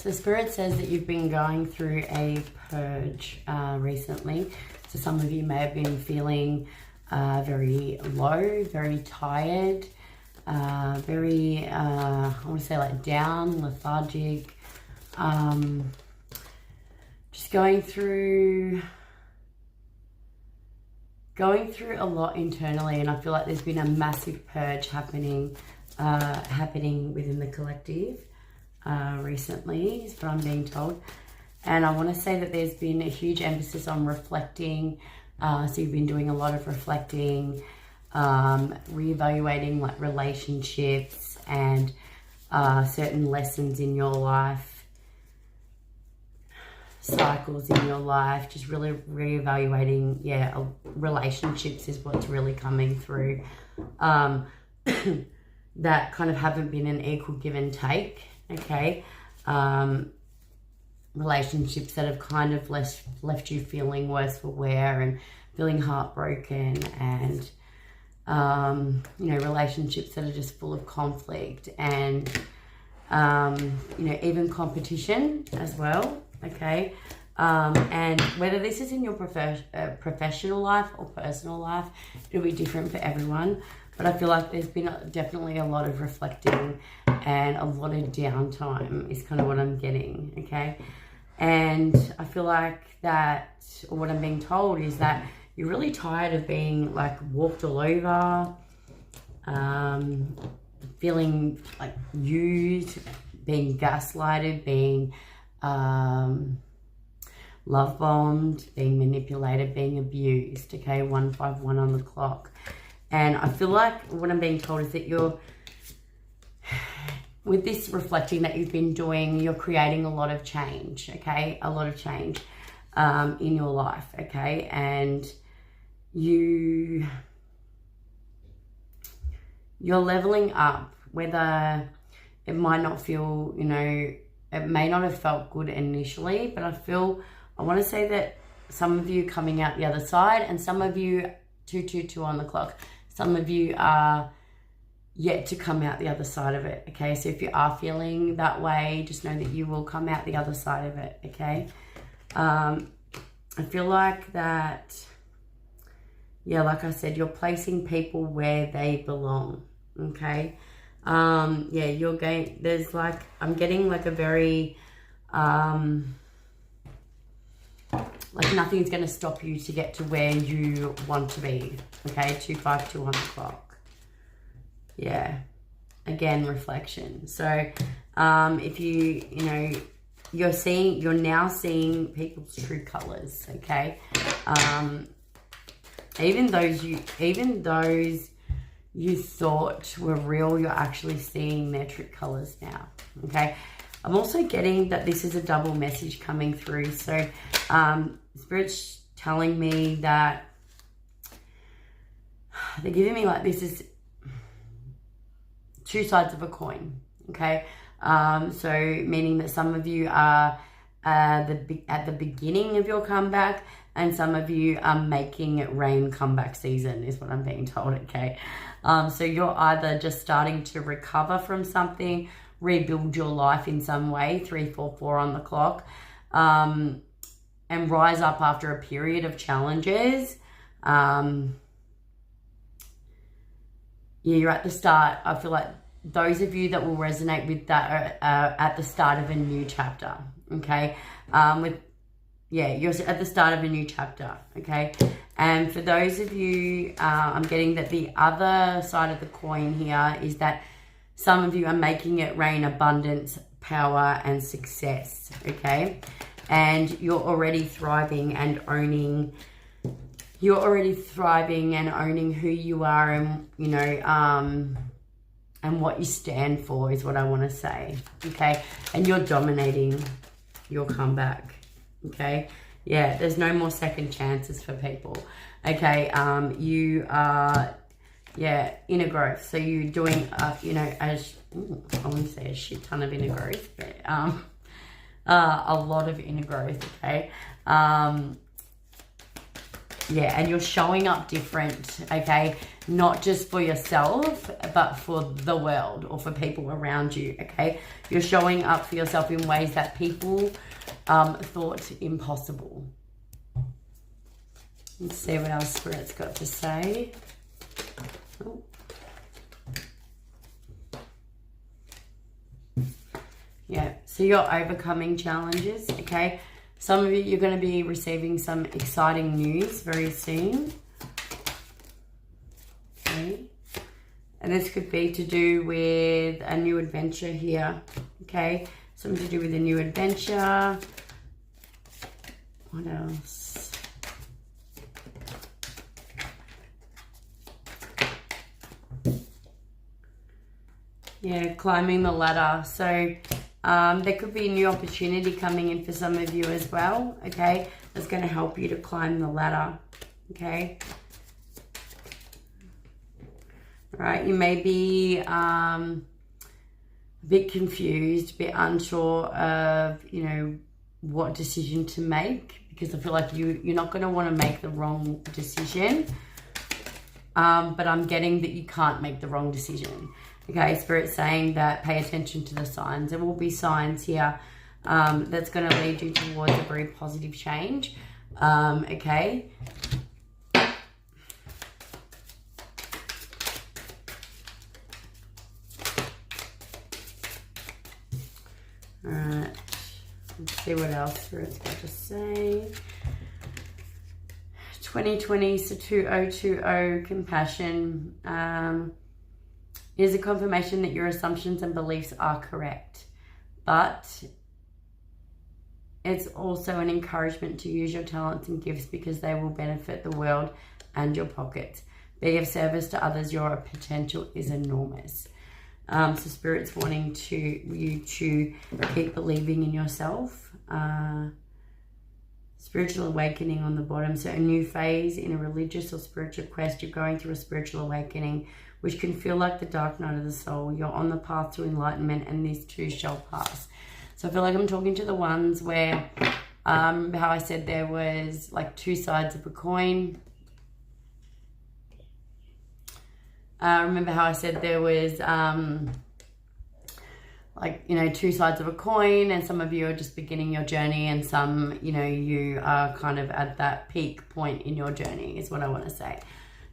So Spirit says that you've been going through a purge recently. So some of you may have been feeling very low, very tired, very, I want to say like down, lethargic, just going through a lot internally. And I feel like there's been a massive purge happening within the collective recently, is what I'm being told. And I want to say that there's been a huge emphasis on reflecting. So you've been doing a lot of reflecting, reevaluating like relationships and certain lessons in your life, cycles in your life, just really reevaluating, relationships is what's really coming through. That kind of haven't been an equal give and take, okay? Relationships that have kind of left you feeling worse for wear and feeling heartbroken, and relationships that are just full of conflict and even competition as well, okay? And whether this is in your professional life or personal life, it'll be different for everyone. But I feel like there's been definitely a lot of reflecting and a lot of downtime is kind of what I'm getting, okay? And I feel like that, or what I'm being told is that you're really tired of being like walked all over, feeling like used, being gaslighted, being love bombed, being manipulated, being abused, okay? 151 on the clock. And I feel like what I'm being told is that with this reflecting that you've been doing, you're creating a lot of change, okay? A lot of change in your life, okay? And you're leveling up, whether it might not feel, it may not have felt good initially, but I want to say that some of you coming out the other side, and some of you 222 on the clock. Some of you are yet to come out the other side of it, okay? So if you are feeling that way, just know that you will come out the other side of it, okay? I feel like that, like I said, you're placing people where they belong, okay? I'm getting like a very, like nothing's going to stop you to get to where you want to be, okay? 252 on the clock. Yeah. Again, reflection. So, if you're now seeing people's true colors, okay? Even those you thought were real, you're actually seeing their true colors now, okay? I'm also getting that this is a double message coming through. So, Spirit's telling me that they're giving me like this is two sides of a coin, okay? So meaning that some of you are at the beginning of your comeback, and some of you are making it rain comeback season, is what I'm being told, okay? So you're either just starting to recover from something, rebuild your life in some way, 344 on the clock, and rise up after a period of challenges. You're at the start. I feel like those of you that will resonate with that are at the start of a new chapter, okay? You're at the start of a new chapter, okay? And for those of you, I'm getting that the other side of the coin here is that some of you are making it rain abundance, power, and success, okay? And you're already thriving and owning who you are, and and what you stand for is what I want to say, okay? And you're dominating your comeback, okay? Yeah, there's no more second chances for people, okay? You are, inner growth. So you're doing, I wouldn't say a shit ton of inner growth, but a lot of inner growth, okay? Yeah, and you're showing up different, okay? Not just for yourself, but for the world or for people around you, okay? You're showing up for yourself in ways that people thought impossible. Let's see what else Spirit's got to say. Oh. Yeah, so you're overcoming challenges, okay? Some of you, you're going to be receiving some exciting news very soon. Okay. And this could be to do with a new adventure here, okay? Something to do with a new adventure. What else? Yeah, climbing the ladder. So there could be a new opportunity coming in for some of you as well, okay? That's going to help you to climb the ladder, okay? All right, you may be a bit confused, a bit unsure of, you know, what decision to make, because I feel like you're not going to want to make the wrong decision, but I'm getting that you can't make the wrong decision. Okay, Spirit's saying that pay attention to the signs. There will be signs here that's going to lead you towards a very positive change. Okay. Alright. Let's see what else Spirit's got to say. 2020, so 2020, compassion. Is a confirmation that your assumptions and beliefs are correct, but it's also an encouragement to use your talents and gifts because they will benefit the world and your pockets. Being of service to others, your potential is enormous. So Spirit's wanting you to keep believing in yourself. Spiritual awakening on the bottom. So a new phase in a religious or spiritual quest. You're going through a spiritual awakening, which can feel like the dark night of the soul. You're on the path to enlightenment, and this too shall pass. So I feel like I'm talking to the ones where, how I said there was like two sides of a coin. Remember how I said there was like, you know, two sides of a coin, and some of you are just beginning your journey, and some, you know, you are kind of at that peak point in your journey is what I want to say.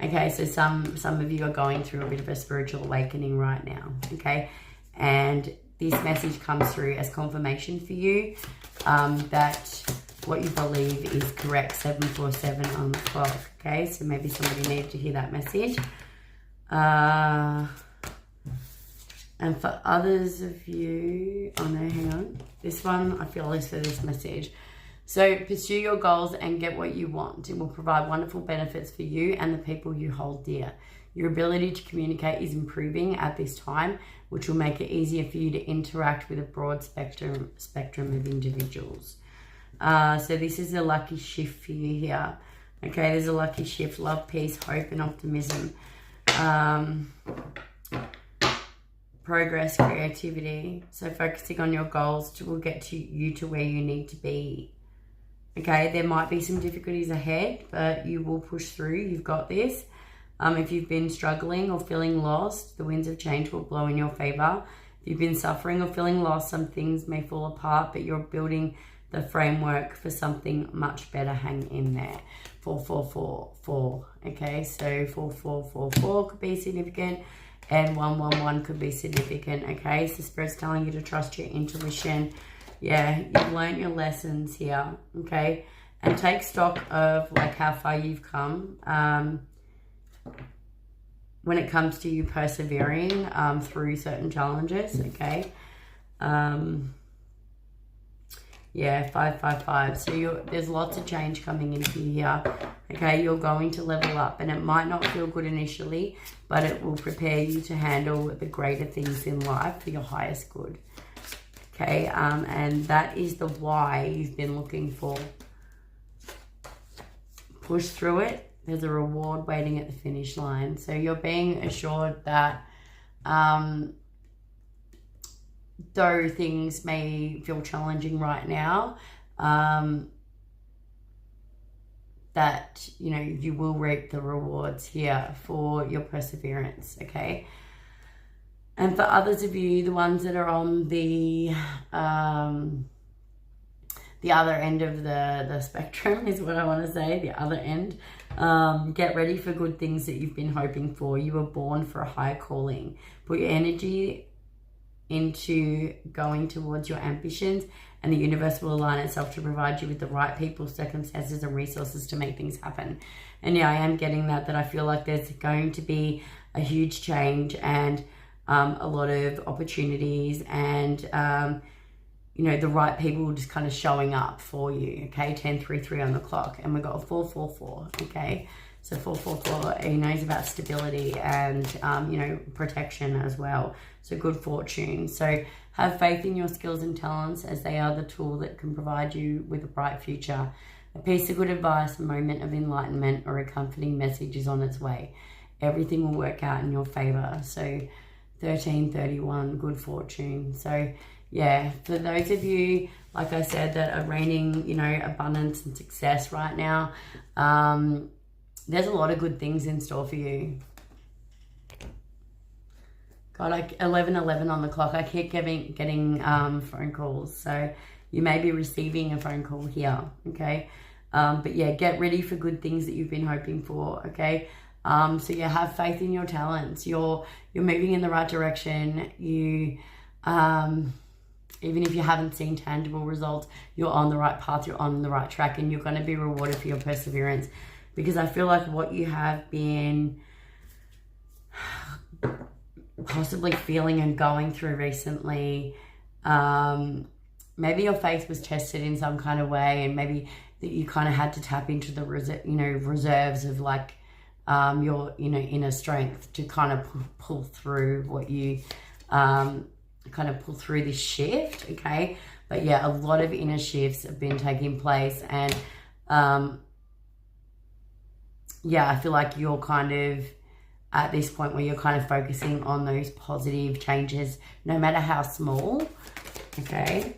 Okay, so some of you are going through a bit of a spiritual awakening right now, okay? And this message comes through as confirmation for you that what you believe is correct. 747 on the clock, okay? So maybe somebody needed to hear that message. And for others of you, oh no, hang on. This one, I feel is for this message. So pursue your goals and get what you want. It will provide wonderful benefits for you and the people you hold dear. Your ability to communicate is improving at this time, which will make it easier for you to interact with a broad spectrum of individuals. So this is a lucky shift for you here. Okay, there's a lucky shift, love, peace, hope, and optimism. Progress, creativity. So focusing on your goals will get you to where you need to be. Okay, there might be some difficulties ahead, but you will push through. You've got this. If you've been struggling or feeling lost, the winds of change will blow in your favor. If you've been suffering or feeling lost, some things may fall apart, but you're building the framework for something much better. Hang in there. 444. Okay, so 4444 could be significant, and 111 could be significant. Okay, so Spirit's telling you to trust your intuition. Yeah, you've learned your lessons here. Okay, and take stock of like how far you've come when it comes to you persevering through certain challenges. Okay. Yeah, 555. So there's lots of change coming into you here. Okay, you're going to level up, and it might not feel good initially, but it will prepare you to handle the greater things in life for your highest good. Okay, and that is the why you've been looking for. Push through it. There's a reward waiting at the finish line. So you're being assured that though things may feel challenging right now, that, you know, you will reap the rewards here for your perseverance, okay? And for others of you, the ones that are on the other end of the spectrum is what I want to say, the other end. Get ready for good things that you've been hoping for. You were born for a higher calling. Put your energy into going towards your ambitions, and the universe will align itself to provide you with the right people, circumstances, and resources to make things happen. And yeah, I am getting that I feel like there's going to be a huge change and a lot of opportunities, and you know, the right people just kind of showing up for you, okay? 1033 on the clock, and we've got a 444, okay? So 444, he knows about stability and, you know, protection as well. So good fortune. So have faith in your skills and talents, as they are the tool that can provide you with a bright future. A piece of good advice, a moment of enlightenment, or a comforting message is on its way. Everything will work out in your favor. So 1331, good fortune. So yeah, for those of you, like I said, that are reigning, you know, abundance and success right now, there's a lot of good things in store for you. Got like 11:11 on the clock. I keep getting phone calls, so you may be receiving a phone call here, okay? But yeah, get ready for good things that you've been hoping for, okay? So yeah, have faith in your talents. You're moving in the right direction. You even if you haven't seen tangible results, you're on the right path, you're on the right track, and you're going to be rewarded for your perseverance. Because I feel like what you have been possibly feeling and going through recently, maybe your faith was tested in some kind of way, and maybe that you kind of had to tap into the reserves of like your inner strength to kind of pull through what you kind of pull through this shift, okay? But yeah, a lot of inner shifts have been taking place, and yeah, I feel like you're kind of at this point where you're kind of focusing on those positive changes, no matter how small, okay?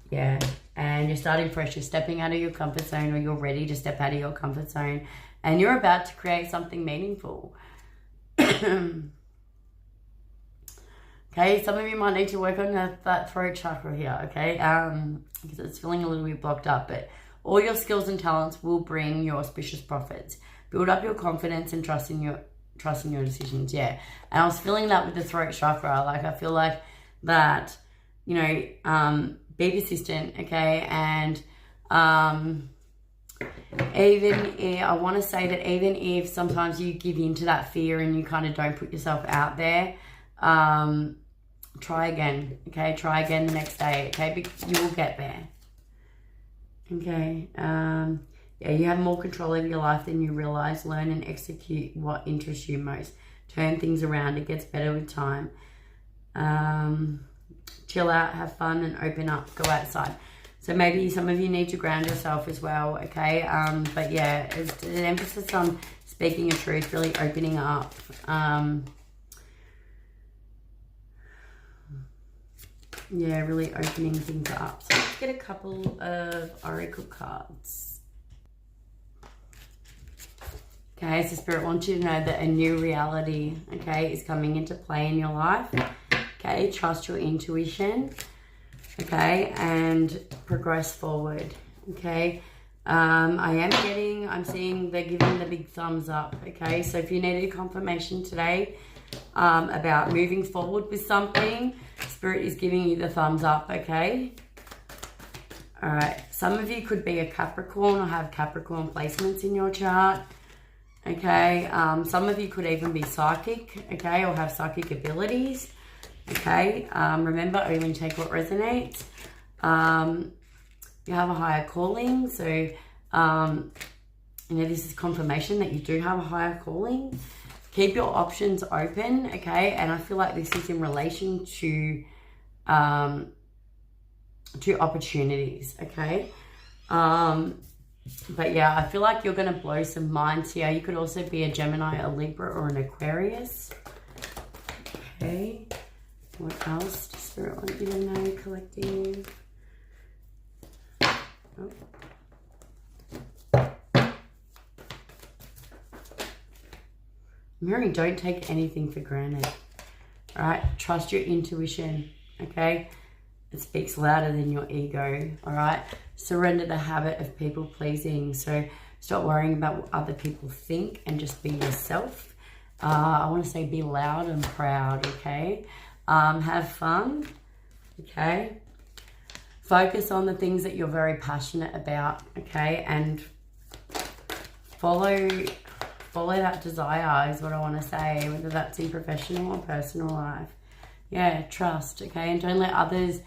Yeah, and you're starting fresh. You're stepping out of your comfort zone, or you're ready to step out of your comfort zone, and you're about to create something meaningful. Okay, some of you might need to work on that throat chakra here, okay? Because it's feeling a little bit blocked up, but all your skills and talents will bring you auspicious profits. Build up your confidence and trust in your decisions, yeah. And I was feeling that with the throat chakra. Like, I feel like that, you know, be persistent, okay? And even if, I want to say that even if sometimes you give in to that fear and you kind of don't put yourself out there, try again, okay? Try again the next day, okay? You will get there. Okay, yeah, you have more control over your life than you realize. Learn and execute what interests you most. Turn things around. It gets better with time. Chill out, have fun, and open up. Go outside. So maybe some of you need to ground yourself as well, okay? But yeah, it's an emphasis on speaking your truth, really opening up. Yeah, really opening things up. So let's get a couple of oracle cards. Okay, so Spirit wants you to know that a new reality, okay, is coming into play in your life. Okay, trust your intuition, okay, and progress forward, okay. I'm seeing they're giving the big thumbs up, okay. So if you needed confirmation today about moving forward with something, Spirit is giving you the thumbs up, okay. All right, some of you could be a Capricorn or have Capricorn placements in your chart, okay. Some of you could even be psychic, okay, or have psychic abilities, okay. Remember, only take what resonates. You have a higher calling, so you know, this is confirmation that you do have a higher calling. Keep your options open, okay? And I feel like this is in relation to opportunities, okay? But yeah, I feel like you're going to blow some minds here. You could also be a Gemini, a Libra, or an Aquarius. Okay. What else does Spirit want you to know, collective? Oh. I'm hearing don't take anything for granted. All right, trust your intuition, okay? It speaks louder than your ego, all right? Surrender the habit of people pleasing. So stop worrying about what other people think and just be yourself. I want to say be loud and proud, okay? Have fun, okay? Focus on the things that you're very passionate about, okay? And follow that desire is what I want to say, whether that's in professional or personal life. Yeah, trust, okay? And don't let others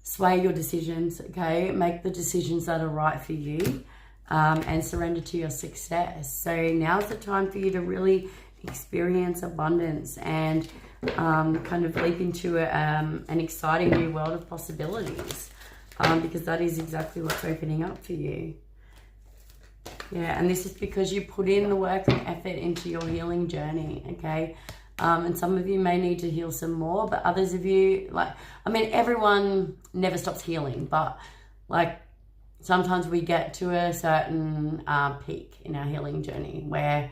sway your decisions, okay? Make the decisions that are right for you, and surrender to your success. So now's the time for you to really experience abundance and kind of leap into an exciting new world of possibilities, because that is exactly what's opening up for you. Yeah, and this is because you put in the work and effort into your healing journey, okay? And some of you may need to heal some more, but others of you, everyone never stops healing, but sometimes we get to a certain peak in our healing journey where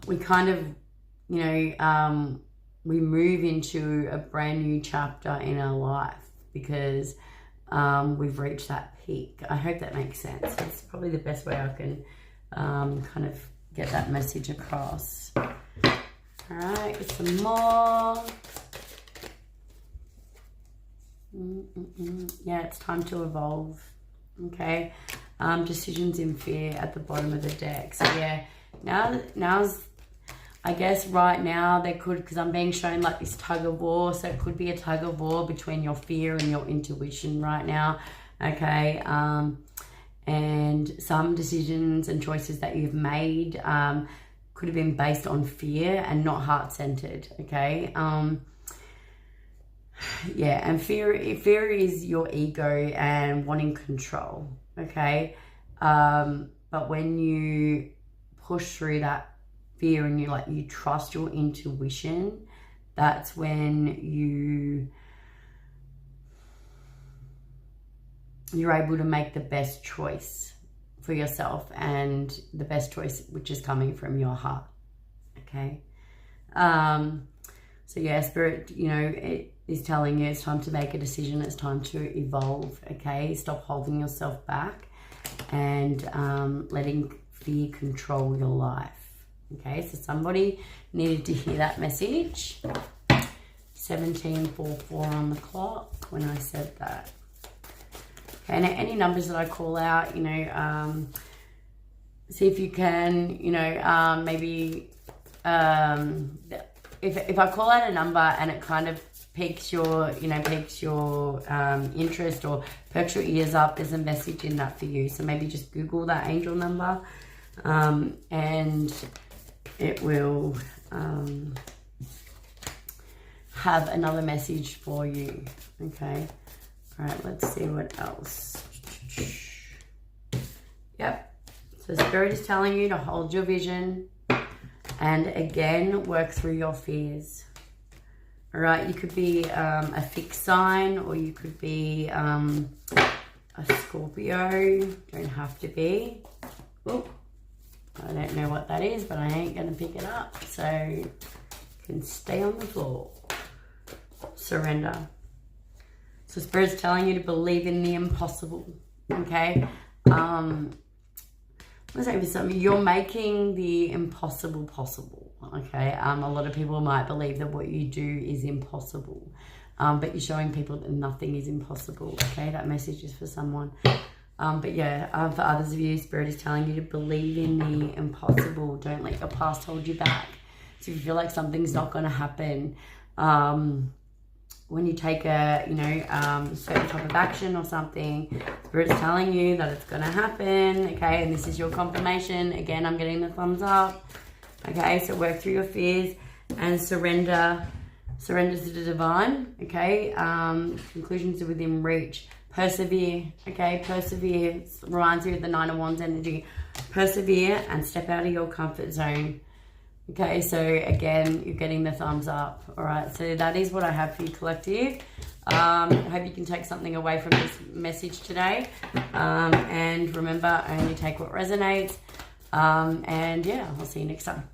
we kind of, we move into a brand new chapter in our life because we've reached that peak. I hope that makes sense. It's probably the best way I can kind of get that message across. All right, get some more. Yeah, it's time to evolve. Okay, decisions in fear at the bottom of the deck. So yeah, now's I guess right now there could, because I'm being shown like this tug of war, so it could be a tug of war between your fear and your intuition right now. Okay, and some decisions and choices that you've made could have been based on fear and not heart-centered, okay? Yeah, and fear is your ego and wanting control, okay? But when you push through that fear and you trust your intuition, that's when you're able to make the best choice for yourself, and the best choice which is coming from your heart, okay? So yeah, Spirit, it is telling you it's time to make a decision, it's time to evolve, okay? Stop holding yourself back and letting fear control your life, okay? So somebody needed to hear that message. 17:44 on the clock when I said that. Okay, and any numbers that I call out, see if you can, maybe if I call out a number and it kind of piques your interest or perks your ears up, there's a message in that for you. So maybe just Google that angel number, and it will have another message for you. Okay. All right, let's see what else. Yep. So Spirit is telling you to hold your vision and again, work through your fears. All right, you could be a fixed sign, or you could be a Scorpio. Don't have to be. Oh, I don't know what that is, but I ain't going to pick it up. So you can stay on the floor. Surrender. So Spirit's telling you to believe in the impossible, okay? Let's say for something, you're making the impossible possible, okay? A lot of people might believe that what you do is impossible, but you're showing people that nothing is impossible, okay? That message is for someone. But yeah, for others of you, Spirit is telling you to believe in the impossible. Don't let your past hold you back. So if you feel like something's not going to happen, when you take a, certain type of action or something, Spirit's telling you that it's going to happen, okay? And this is your confirmation. Again, I'm getting the thumbs up, okay? So work through your fears and surrender to the divine, okay? Conclusions are within reach. Persevere, okay? Persevere. It reminds you of the Nine of Wands energy. Persevere and step out of your comfort zone. Okay, so again, you're getting the thumbs up. All right, so that is what I have for you, collective. I hope you can take something away from this message today. And remember, only take what resonates. And yeah, I'll see you next time.